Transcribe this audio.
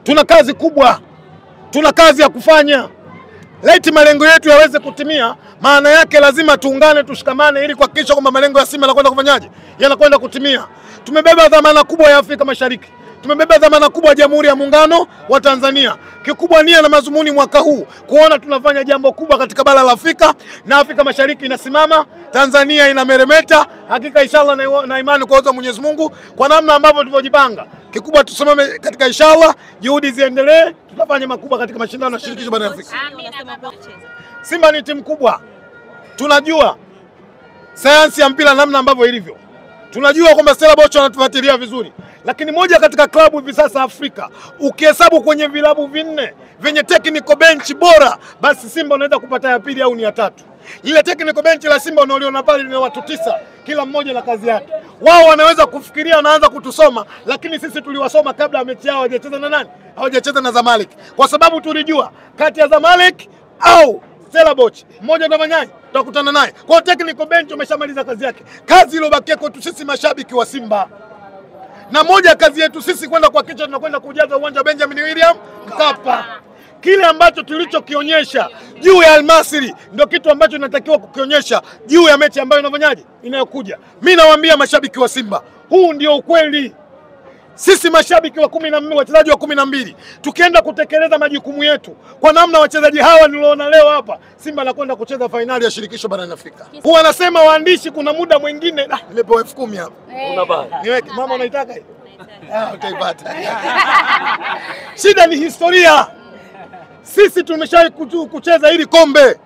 Tuna kazi kubwa, tuna kazi ya kufanya. Laiti malengo yetu yaweze kutimia, maana yake lazima tuungane, tushikamane ili kuhakikisha kwamba malengo ya Simba yanakwenda kufanyaje? Yanakwenda kutimia. Tumebeba dhamana kubwa ya Afrika Mashariki. Tumebeba dhamana kubwa ya Jamhuri ya Muungano wa Tanzania. Kikubwa nia na mazumuni mwaka huu kuona tunafanya jambo kubwa katika bara la Afrika, na Afrika Mashariki inasimama, Tanzania inameremeta. Hakika inshallah na imani kwa Mwenyezi Mungu kwa namna ambavyo tulivyojipanga. Kikubwa tusimame katika inshallah, juhudi ziendelee, tutafanya makubwa katika mashindano ya shirikisho barani Afrika. Simba ni timu kubwa. Tunajua sayansi ya mpira namna ambavyo ilivyo. Tunajua kwamba Stella Bocho anatufuatilia vizuri. Lakini moja katika klabu hivi sasa Afrika, ukihesabu kwenye vilabu vinne venye technical bench bora, basi Simba unaweza kupata ya pili au ni ya tatu. Ile technical bench la Simba unaoliona pale ni watu 9, kila mmoja na kazi yake. Wao wanaweza kufikiria, wanaanza kutusoma, lakini sisi tuliwasoma kabla ya mechi yao hawajacheza na nani? Hawajacheza na Zamalek. Kwa sababu tulijua kati ya Zamalek au Stella Bocho mmoja ndo manyanyi tutakutana naye. Kwa technical bench umeshamaliza kazi yake. Kazi iliyobakia kwetu sisi mashabiki wa Simba, na moja kazi yetu sisi kwenda kuhakikisha tunakwenda kujaza uwanja Benjamin William Mkapa. Kile ambacho tulichokionyesha juu ya Al Masry ndio kitu ambacho tunatakiwa kukionyesha juu ya mechi ambayo inafanyaje inayokuja. Mimi nawaambia mashabiki wa Simba, huu ndio ukweli. Sisi mashabiki wa 12, wachezaji wa 12, tukienda kutekeleza majukumu yetu kwa namna wachezaji hawa niliona leo hapa, Simba anakwenda kucheza fainali ya shirikisho barani Afrika. Huwa anasema waandishi kuna muda mwingine nimepewa 10,000 hapa. Unabaya. Niweke mama unaitaka hiyo? Utaipata. Shida ni historia. Sisi tumeshawahi kucheza hili kombe.